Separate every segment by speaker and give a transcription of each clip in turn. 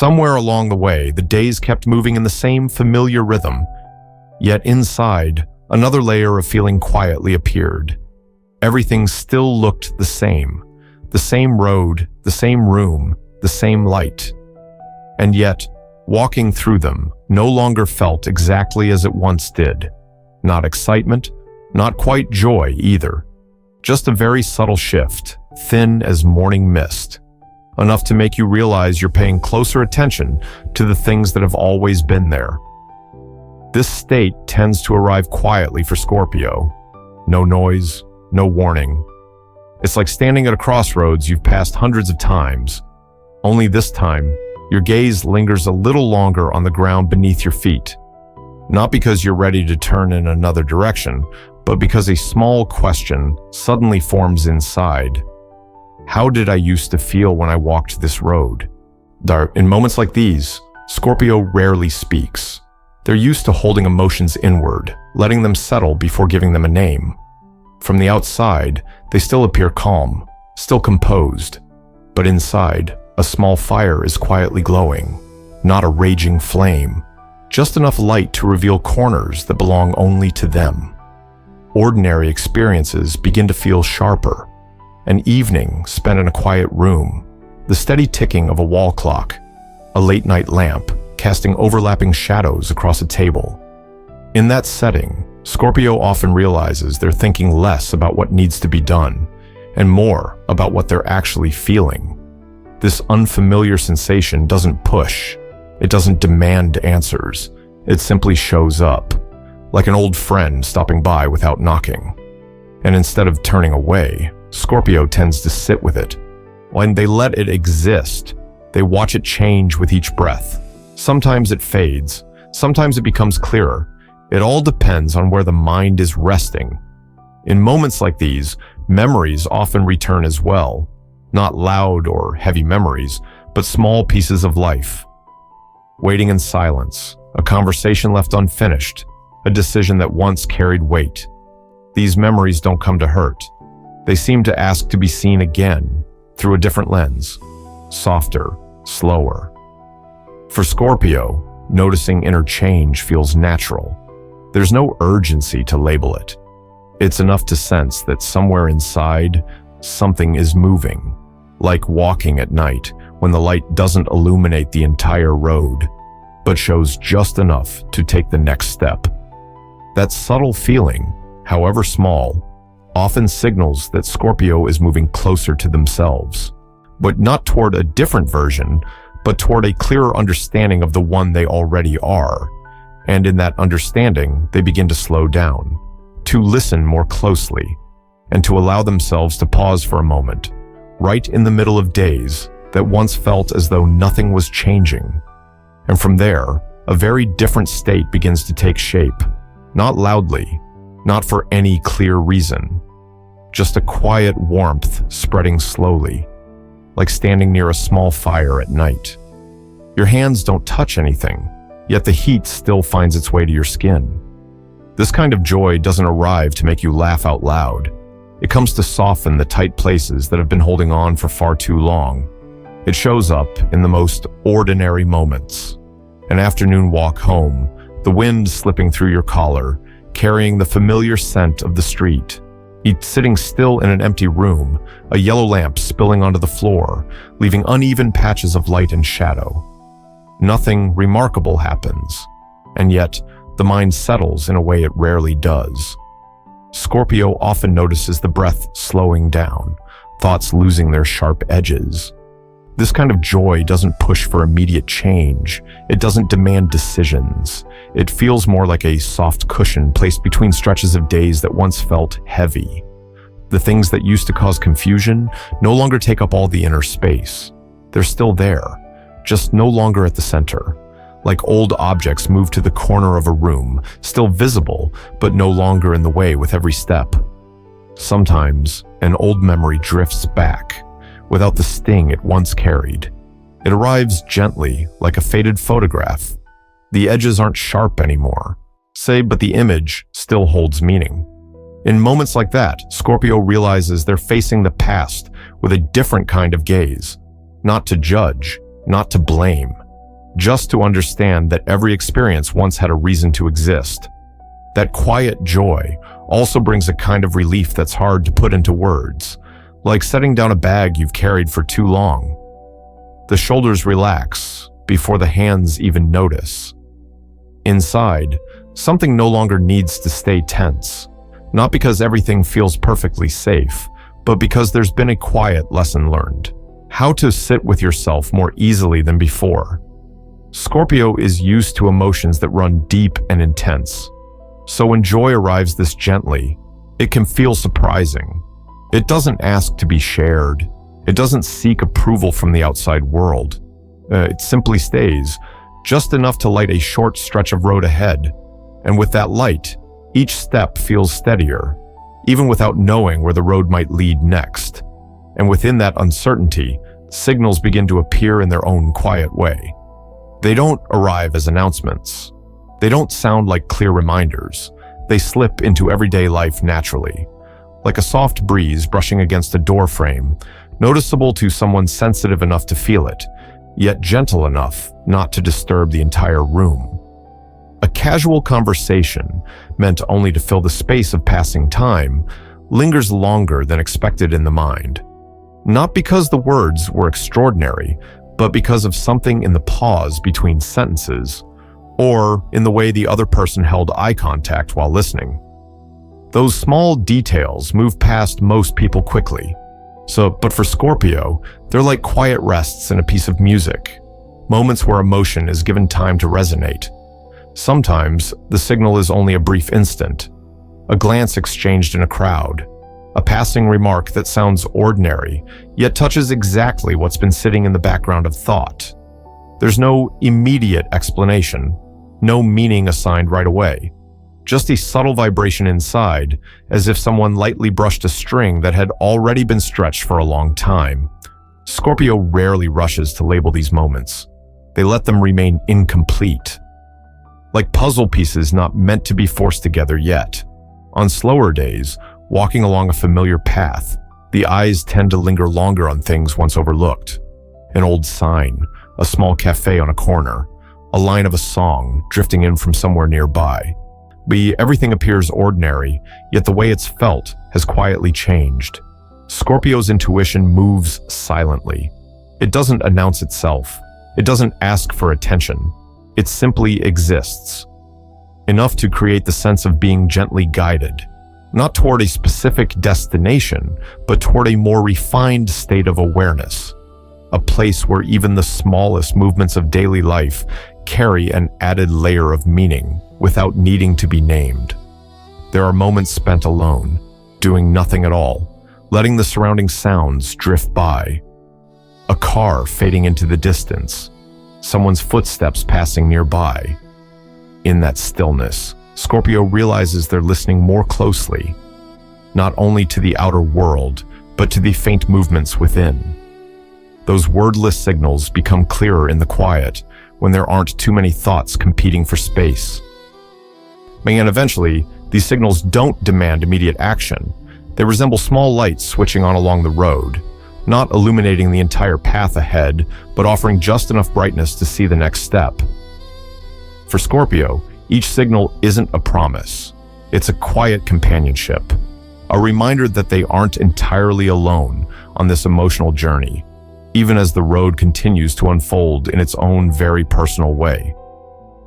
Speaker 1: Somewhere along the way, the days kept moving in the same familiar rhythm, yet inside, another layer of feeling quietly appeared. Everything still looked the same road, the same room, the same light. And yet, walking through them no longer felt exactly as it once did. Not excitement, not quite joy either. Just a very subtle shift, thin as morning mist. Enough to make you realize you're paying closer attention to the things that have always been there. This state tends to arrive quietly for Scorpio. No noise, no warning. It's like standing at a crossroads you've passed hundreds of times. Only this time, your gaze lingers a little longer on the ground beneath your feet. Not because you're ready to turn in another direction, but because a small question suddenly forms inside. How did I used to feel when I walked this road? In moments like these, Scorpio rarely speaks. They're used to holding emotions inward, letting them settle before giving them a name. From the outside, they still appear calm, still composed. But inside, a small fire is quietly glowing. Not a raging flame, just enough light to reveal corners that belong only to them. Ordinary experiences begin to feel sharper. An evening spent in a quiet room, the steady ticking of a wall clock, a late-night lamp casting overlapping shadows across a table. In that setting, Scorpio often realizes they're thinking less about what needs to be done and more about what they're actually feeling. This unfamiliar sensation doesn't push. It doesn't demand answers. It simply shows up, like an old friend stopping by without knocking. And instead of turning away, Scorpio tends to sit with it. When they let it exist, they watch it change with each breath. Sometimes it fades, sometimes it becomes clearer. It all depends on where the mind is resting. In moments like these, memories often return as well. Not loud or heavy memories, but small pieces of life. Waiting in silence, a conversation left unfinished, a decision that once carried weight. These memories don't come to hurt. They seem to ask to be seen again, through a different lens, softer, slower. For Scorpio, noticing inner change feels natural. There's no urgency to label it. It's enough to sense that somewhere inside, something is moving, like walking at night when the light doesn't illuminate the entire road, but shows just enough to take the next step. That subtle feeling, however small, often signals that Scorpio is moving closer to themselves, but not toward a different version, but toward a clearer understanding of the one they already are. And in that understanding, they begin to slow down, to listen more closely, and to allow themselves to pause for a moment, right in the middle of days that once felt as though nothing was changing. And from there, a very different state begins to take shape, not loudly, not for any clear reason, just a quiet warmth spreading slowly, like standing near a small fire at night. Your hands don't touch anything, yet the heat still finds its way to your skin. This kind of joy doesn't arrive to make you laugh out loud. It comes to soften the tight places that have been holding on for far too long. It shows up in the most ordinary moments. An afternoon walk home, the wind slipping through your collar, carrying the familiar scent of the street. Sitting still in an empty room, a yellow lamp spilling onto the floor, leaving uneven patches of light and shadow. Nothing remarkable happens, and yet the mind settles in a way it rarely does. Scorpio often notices the breath slowing down, thoughts losing their sharp edges. This kind of joy doesn't push for immediate change. It doesn't demand decisions. It feels more like a soft cushion placed between stretches of days that once felt heavy. The things that used to cause confusion no longer take up all the inner space. They're still there, just no longer at the center. Like old objects moved to the corner of a room, still visible, but no longer in the way with every step. Sometimes, an old memory drifts back, without the sting it once carried. It arrives gently, like a faded photograph. The edges aren't sharp anymore, but the image still holds meaning. In moments like that, Scorpio realizes they're facing the past with a different kind of gaze. Not to judge, not to blame, just to understand that every experience once had a reason to exist. That quiet joy also brings a kind of relief that's hard to put into words, like setting down a bag you've carried for too long. The shoulders relax before the hands even notice. Inside, something no longer needs to stay tense, not because everything feels perfectly safe, but because there's been a quiet lesson learned. How to sit with yourself more easily than before. Scorpio is used to emotions that run deep and intense. So when joy arrives this gently, it can feel surprising. It doesn't ask to be shared. It doesn't seek approval from the outside world. It simply stays, just enough to light a short stretch of road ahead. And with that light, each step feels steadier, even without knowing where the road might lead next. And within that uncertainty, signals begin to appear in their own quiet way. They don't arrive as announcements. They don't sound like clear reminders. They slip into everyday life naturally, like a soft breeze brushing against a door frame, noticeable to someone sensitive enough to feel it, yet gentle enough not to disturb the entire room. A casual conversation, meant only to fill the space of passing time, lingers longer than expected in the mind. Not because the words were extraordinary, but because of something in the pause between sentences, or in the way the other person held eye contact while listening. Those small details move past most people quickly. But for Scorpio, they're like quiet rests in a piece of music, moments where emotion is given time to resonate. Sometimes the signal is only a brief instant, a glance exchanged in a crowd, a passing remark that sounds ordinary, yet touches exactly what's been sitting in the background of thought. There's no immediate explanation, no meaning assigned right away, just a subtle vibration inside, as if someone lightly brushed a string that had already been stretched for a long time. Scorpio rarely rushes to label these moments. They let them remain incomplete, like puzzle pieces not meant to be forced together yet. On slower days, walking along a familiar path, the eyes tend to linger longer on things once overlooked. An old sign, a small cafe on a corner, a line of a song drifting in from somewhere nearby. Everything appears ordinary, yet the way it's felt has quietly changed. Scorpio's intuition moves silently. It doesn't announce itself. It doesn't ask for attention. It simply exists, enough to create the sense of being gently guided, not toward a specific destination, but toward a more refined state of awareness, a place where even the smallest movements of daily life carry an added layer of meaning without needing to be named. There are moments spent alone, doing nothing at all, letting the surrounding sounds drift by. A car fading into the distance, someone's footsteps passing nearby. In that stillness, Scorpio realizes they're listening more closely, not only to the outer world, but to the faint movements within. Those wordless signals become clearer in the quiet when there aren't too many thoughts competing for space. And eventually, these signals don't demand immediate action. They resemble small lights switching on along the road, not illuminating the entire path ahead, but offering just enough brightness to see the next step. For Scorpio, each signal isn't a promise. It's a quiet companionship, a reminder that they aren't entirely alone on this emotional journey, even as the road continues to unfold in its own very personal way.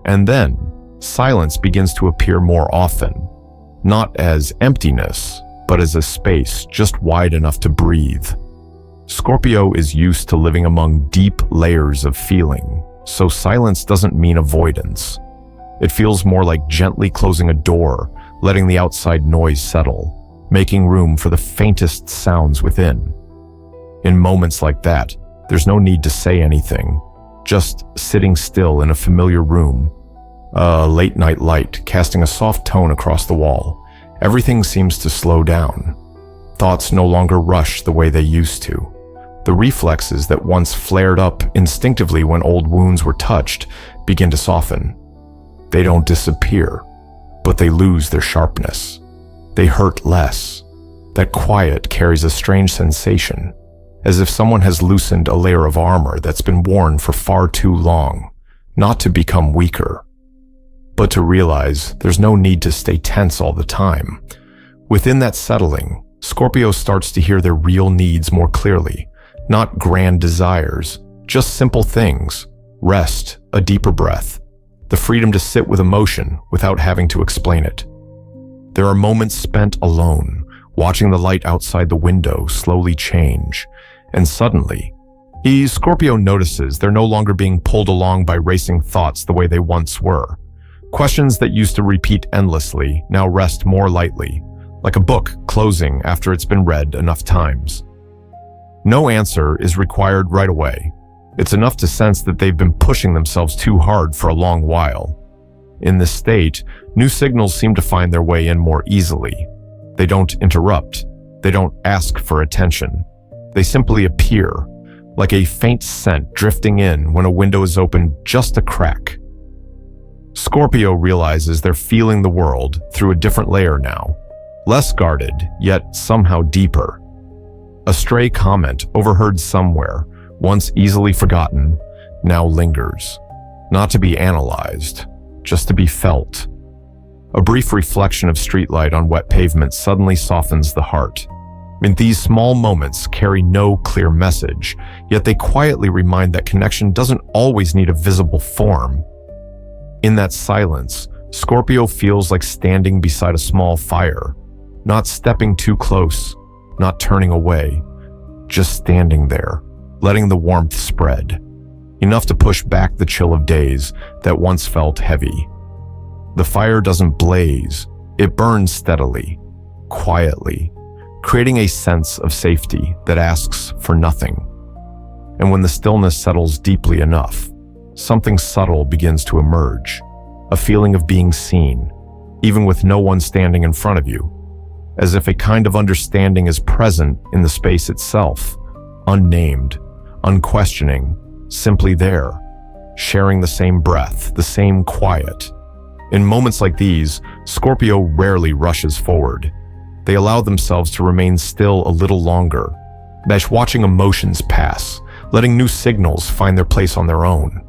Speaker 1: And then, silence begins to appear more often, not as emptiness, but as a space just wide enough to breathe. Scorpio is used to living among deep layers of feeling, so silence doesn't mean avoidance. It feels more like gently closing a door, letting the outside noise settle, making room for the faintest sounds within. In moments like that, there's no need to say anything, just sitting still in a familiar room, a late night light casting a soft tone across the wall. Everything seems to slow down. Thoughts no longer rush the way they used to. The reflexes that once flared up instinctively when old wounds were touched begin to soften. They don't disappear, but they lose their sharpness. They hurt less. That quiet carries a strange sensation, as if someone has loosened a layer of armor that's been worn for far too long. not to become weaker, but to realize there's no need to stay tense all the time. Within that settling, Scorpio starts to hear their real needs more clearly, not grand desires, just simple things: rest, a deeper breath, the freedom to sit with emotion without having to explain it. There are moments spent alone, watching the light outside the window slowly change, and suddenly, Scorpio notices they're no longer being pulled along by racing thoughts the way they once were. Questions that used to repeat endlessly now rest more lightly, like a book closing after it's been read enough times. No answer is required right away. It's enough to sense that they've been pushing themselves too hard for a long while. In this state, new signals seem to find their way in more easily. They don't interrupt. They don't ask for attention. They simply appear, like a faint scent drifting in when a window is opened just a crack. Scorpio realizes they're feeling the world through a different layer now, less guarded, yet somehow deeper. A stray comment overheard somewhere, once easily forgotten, now lingers, not to be analyzed, just to be felt. A brief reflection of streetlight on wet pavement suddenly softens the heart. These small moments carry no clear message, yet they quietly remind that connection doesn't always need a visible form. In that silence, Scorpio feels like standing beside a small fire, not stepping too close, not turning away, just standing there, letting the warmth spread, enough to push back the chill of days that once felt heavy. The fire doesn't blaze, it burns steadily, quietly, creating a sense of safety that asks for nothing. And when the stillness settles deeply enough, something subtle begins to emerge, a feeling of being seen, even with no one standing in front of you, as if a kind of understanding is present in the space itself, unnamed, unquestioning, simply there, sharing the same breath, the same quiet. In moments like these, Scorpio rarely rushes forward. They allow themselves to remain still a little longer, watching emotions pass, letting new signals find their place on their own.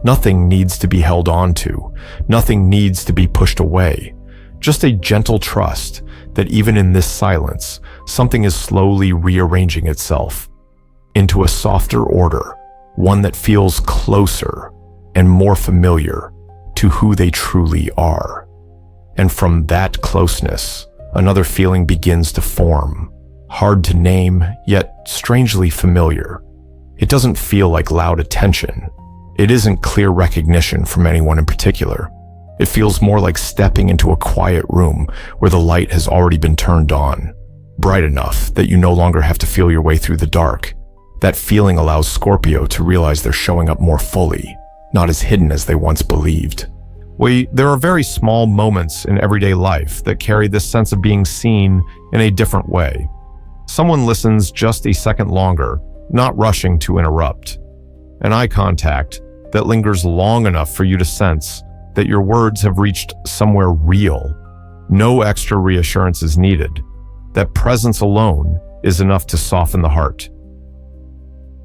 Speaker 1: Nothing needs to be held on to, nothing needs to be pushed away. Just a gentle trust that even in this silence, something is slowly rearranging itself into a softer order, one that feels closer and more familiar to who they truly are. And from that closeness, another feeling begins to form, hard to name, yet strangely familiar. It doesn't feel like loud attention. It isn't clear recognition from anyone in particular. It feels more like stepping into a quiet room where the light has already been turned on, bright enough that you no longer have to feel your way through the dark. That feeling allows Scorpio to realize they're showing up more fully, not as hidden as they once believed. There are very small moments in everyday life that carry this sense of being seen in a different way. Someone listens just a second longer, not rushing to interrupt. An eye contact that lingers long enough for you to sense that your words have reached somewhere real. No extra reassurance is needed. That presence alone is enough to soften the heart.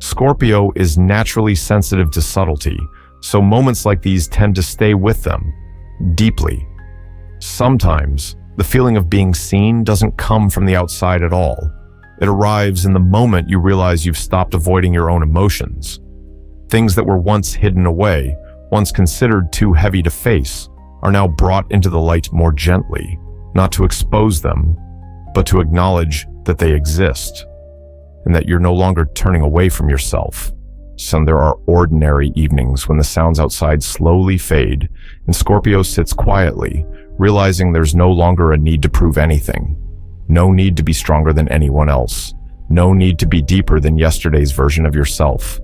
Speaker 1: Scorpio is naturally sensitive to subtlety, so moments like these tend to stay with them deeply. Sometimes, the feeling of being seen doesn't come from the outside at all. It arrives in the moment you realize you've stopped avoiding your own emotions. Things that were once hidden away, once considered too heavy to face, are now brought into the light more gently, not to expose them, but to acknowledge that they exist, and that you're no longer turning away from yourself. So there are ordinary evenings when the sounds outside slowly fade, and Scorpio sits quietly, realizing there's no longer a need to prove anything. No need to be stronger than anyone else. No need to be deeper than yesterday's version of yourself.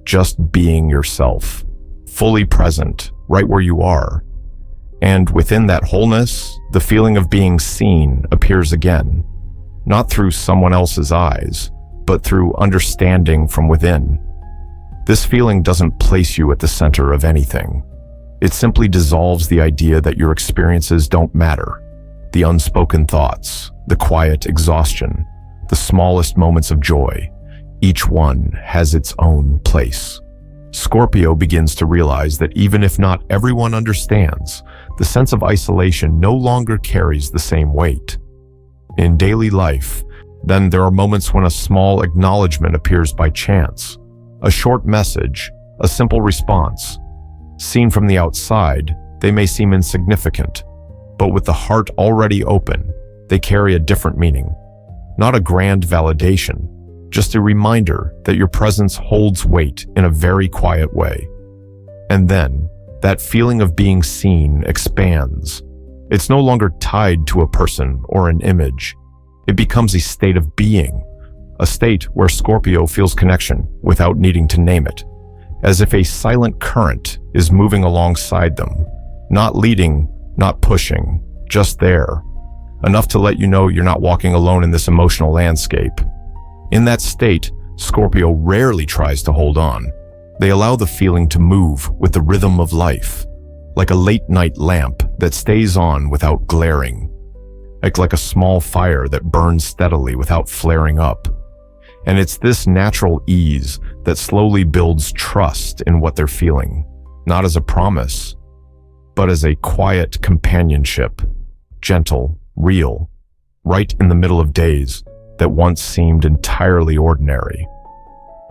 Speaker 1: Just being yourself, fully present, right where you are. And within that wholeness, the feeling of being seen appears again, not through someone else's eyes, but through understanding from within. This feeling doesn't place you at the center of anything. It simply dissolves the idea that your experiences don't matter. The unspoken thoughts, the quiet exhaustion, the smallest moments of joy, each one has its own place. Scorpio begins to realize that even if not everyone understands, the sense of isolation no longer carries the same weight. In daily life, then there are moments when a small acknowledgement appears by chance, a short message, a simple response. Seen from the outside, they may seem insignificant, but with the heart already open, they carry a different meaning. Not a grand validation, just a reminder that your presence holds weight in a very quiet way. And then, that feeling of being seen expands. It's no longer tied to a person or an image. It becomes a state of being, a state where Scorpio feels connection without needing to name it, as if a silent current is moving alongside them, not leading, not pushing, just there, enough to let you know you're not walking alone in this emotional landscape. In that state, Scorpio rarely tries to hold on. They allow the feeling to move with the rhythm of life, like a late-night lamp that stays on without glaring, like a small fire that burns steadily without flaring up. And it's this natural ease that slowly builds trust in what they're feeling, not as a promise, but as a quiet companionship, gentle, real, right in the middle of days that once seemed entirely ordinary.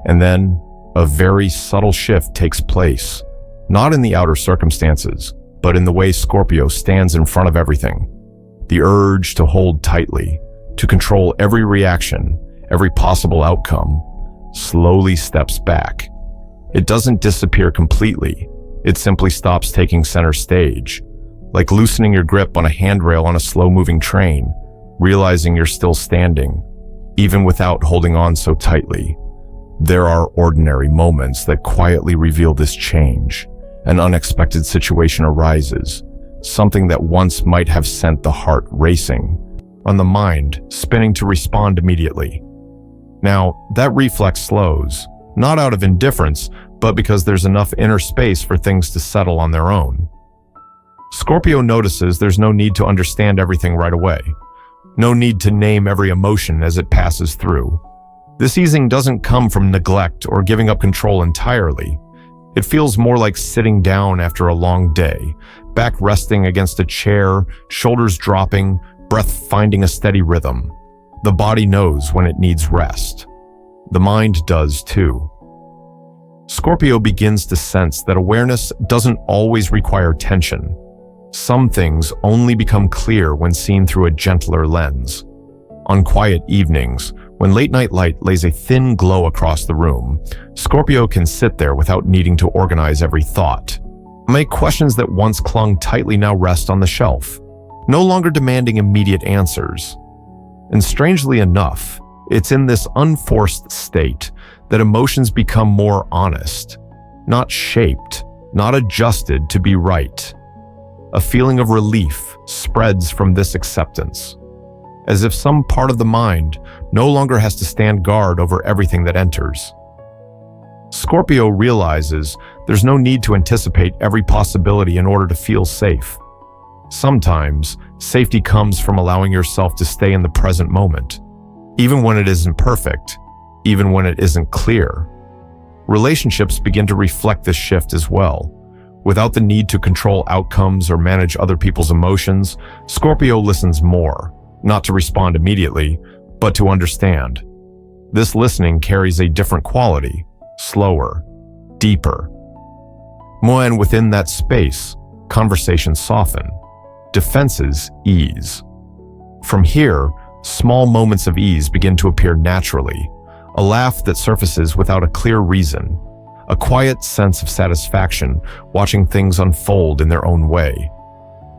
Speaker 1: And then, a very subtle shift takes place, not in the outer circumstances, but in the way Scorpio stands in front of everything. The urge to hold tightly, to control every reaction, every possible outcome, slowly steps back. It doesn't disappear completely. It simply stops taking center stage, like loosening your grip on a handrail on a slow-moving train, realizing you're still standing, even without holding on so tightly. There are ordinary moments that quietly reveal this change. An unexpected situation arises, something that once might have sent the heart racing, on the mind spinning to respond immediately. Now, that reflex slows, not out of indifference, but because there's enough inner space for things to settle on their own. Scorpio notices there's no need to understand everything right away. No need to name every emotion as it passes through. This easing doesn't come from neglect or giving up control entirely. It feels more like sitting down after a long day, back resting against a chair, shoulders dropping, breath finding a steady rhythm. The body knows when it needs rest. The mind does too. Scorpio begins to sense that awareness doesn't always require tension. Some things only become clear when seen through a gentler lens. On quiet evenings, when late-night light lays a thin glow across the room, Scorpio can sit there without needing to organize every thought. Make questions that once clung tightly now rest on the shelf, no longer demanding immediate answers. And strangely enough, it's in this unforced state that emotions become more honest, not shaped, not adjusted to be right. A feeling of relief spreads from this acceptance, as if some part of the mind no longer has to stand guard over everything that enters. Scorpio realizes there's no need to anticipate every possibility in order to feel safe. Sometimes, safety comes from allowing yourself to stay in the present moment, even when it isn't perfect, even when it isn't clear. Relationships begin to reflect this shift as well. Without the need to control outcomes or manage other people's emotions, Scorpio listens more, not to respond immediately, but to understand. This listening carries a different quality, slower, deeper. And within that space, conversations soften, defenses ease. From here, small moments of ease begin to appear naturally, a laugh that surfaces without a clear reason, a quiet sense of satisfaction watching things unfold in their own way.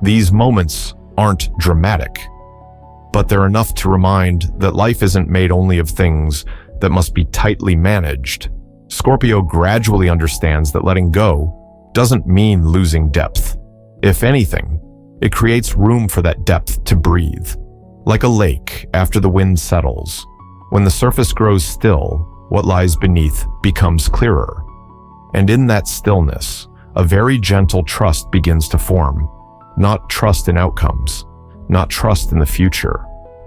Speaker 1: These moments aren't dramatic, but they're enough to remind that life isn't made only of things that must be tightly managed. Scorpio gradually understands that letting go doesn't mean losing depth. If anything, it creates room for that depth to breathe. Like a lake after the wind settles, when the surface grows still, what lies beneath becomes clearer. And in that stillness, a very gentle trust begins to form. Not trust in outcomes, not trust in the future,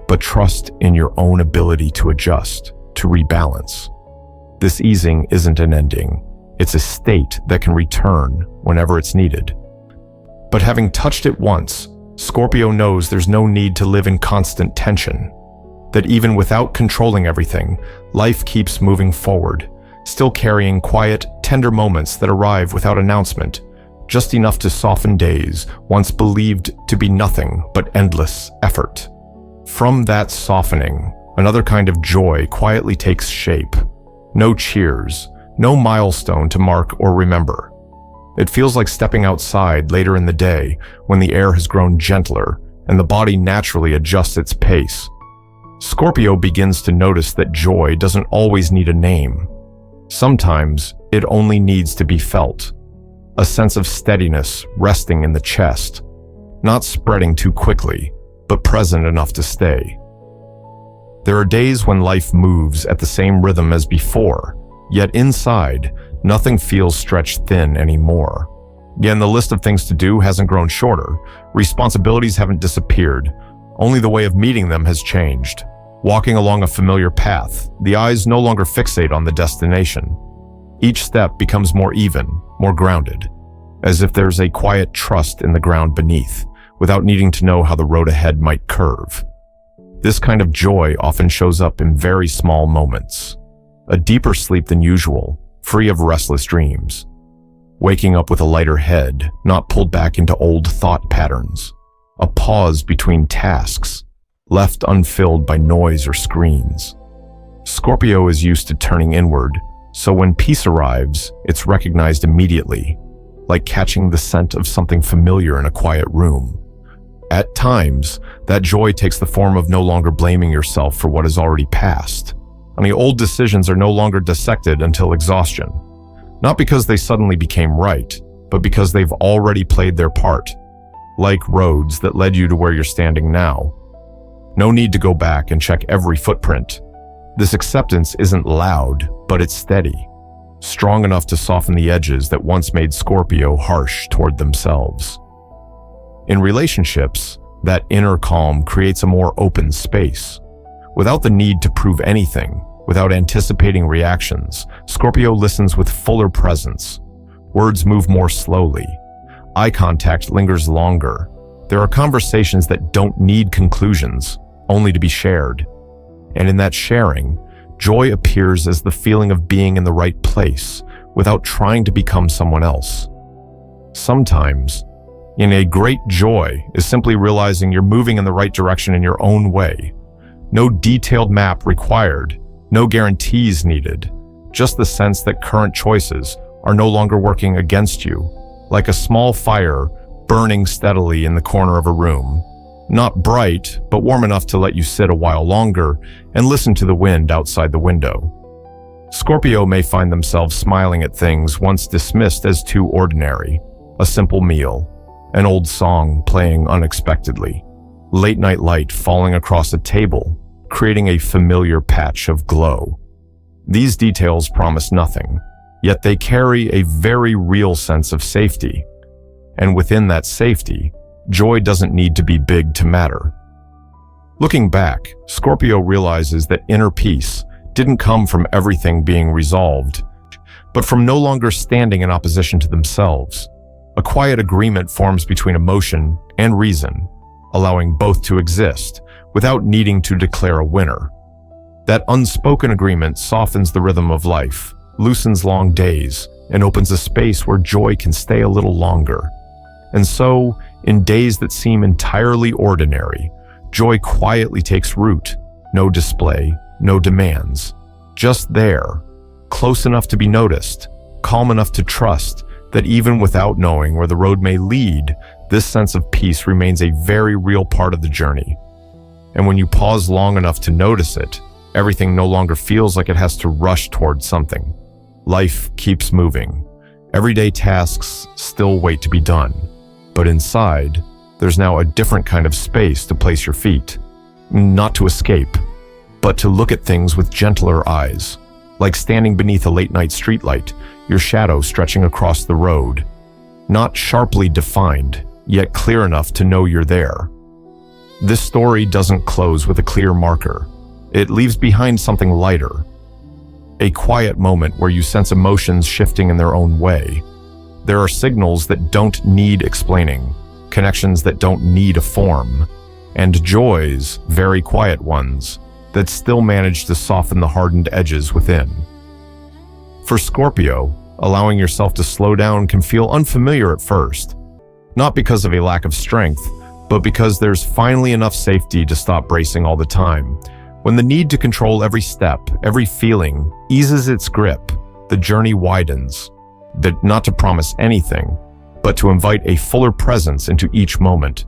Speaker 1: but trust in your own ability to adjust, to rebalance. This easing isn't an ending. It's a state that can return whenever it's needed. But having touched it once, Scorpio knows there's no need to live in constant tension. That even without controlling everything, life keeps moving forward, still carrying quiet, tender moments that arrive without announcement, just enough to soften days once believed to be nothing but endless effort. From that softening, another kind of joy quietly takes shape. No cheers, no milestone to mark or remember. It feels like stepping outside later in the day when the air has grown gentler and the body naturally adjusts its pace. Scorpio begins to notice that joy doesn't always need a name. Sometimes it only needs to be felt. A sense of steadiness resting in the chest, not spreading too quickly, but present enough to stay. There are days when life moves at the same rhythm as before, yet inside, nothing feels stretched thin anymore. Again, the list of things to do hasn't grown shorter. Responsibilities haven't disappeared. Only the way of meeting them has changed. Walking along a familiar path, the eyes no longer fixate on the destination. Each step becomes more even, more grounded, as if there's a quiet trust in the ground beneath, without needing to know how the road ahead might curve. This kind of joy often shows up in very small moments. A deeper sleep than usual, free of restless dreams. Waking up with a lighter head, not pulled back into old thought patterns. A pause between tasks, left unfilled by noise or screens. Scorpio is used to turning inward, so when peace arrives, it's recognized immediately, like catching the scent of something familiar in a quiet room. At times, that joy takes the form of no longer blaming yourself for what has already passed. Old decisions are no longer dissected until exhaustion. Not because they suddenly became right, but because they've already played their part. Like roads that led you to where you're standing now. No need to go back and check every footprint. This acceptance isn't loud, but it's steady. Strong enough to soften the edges that once made Scorpio harsh toward themselves. In relationships, that inner calm creates a more open space. Without the need to prove anything, without anticipating reactions, Scorpio listens with fuller presence. Words move more slowly. Eye contact lingers longer. There are conversations that don't need conclusions, only to be shared. And in that sharing, joy appears as the feeling of being in the right place, without trying to become someone else. Sometimes, a great joy is simply realizing you're moving in the right direction in your own way. No detailed map required, no guarantees needed, just the sense that current choices are no longer working against you, like a small fire burning steadily in the corner of a room. Not bright, but warm enough to let you sit a while longer and listen to the wind outside the window. Scorpio may find themselves smiling at things once dismissed as too ordinary. A simple meal, an old song playing unexpectedly, late night light falling across a table, creating a familiar patch of glow. These details promise nothing, yet they carry a very real sense of safety. And within that safety, joy doesn't need to be big to matter. Looking back, Scorpio realizes that inner peace didn't come from everything being resolved, but from no longer standing in opposition to themselves. A quiet agreement forms between emotion and reason, allowing both to exist without needing to declare a winner. That unspoken agreement softens the rhythm of life, loosens long days, and opens a space where joy can stay a little longer. And so, in days that seem entirely ordinary, joy quietly takes root. No display, no demands. Just there, close enough to be noticed, calm enough to trust that even without knowing where the road may lead, this sense of peace remains a very real part of the journey. And when you pause long enough to notice it, everything no longer feels like it has to rush towards something. Life keeps moving. Everyday tasks still wait to be done. But inside, there's now a different kind of space to place your feet. Not to escape, but to look at things with gentler eyes. Like standing beneath a late-night streetlight, your shadow stretching across the road. Not sharply defined, yet clear enough to know you're there. This story doesn't close with a clear marker. It leaves behind something lighter. A quiet moment where you sense emotions shifting in their own way. There are signals that don't need explaining, connections that don't need a form, and joys, very quiet ones, that still manage to soften the hardened edges within. For Scorpio, allowing yourself to slow down can feel unfamiliar at first, not because of a lack of strength, but because there's finally enough safety to stop bracing all the time. When the need to control every step, every feeling, eases its grip, the journey widens, that not to promise anything, but to invite a fuller presence into each moment.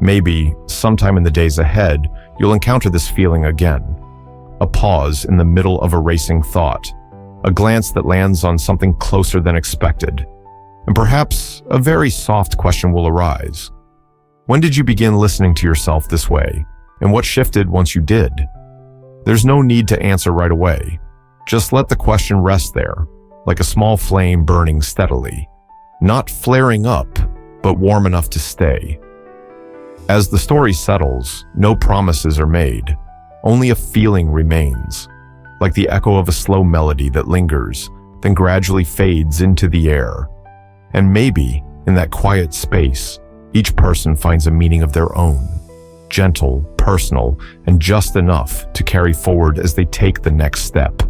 Speaker 1: Maybe, sometime in the days ahead, you'll encounter this feeling again. A pause in the middle of a racing thought, a glance that lands on something closer than expected, and perhaps a very soft question will arise. When did you begin listening to yourself this way, and what shifted once you did? There's no need to answer right away. Just let the question rest there, like a small flame burning steadily, not flaring up, but warm enough to stay. As the story settles, no promises are made, only a feeling remains, like the echo of a slow melody that lingers, then gradually fades into the air. And maybe, in that quiet space, each person finds a meaning of their own, gentle, personal, and just enough to carry forward as they take the next step.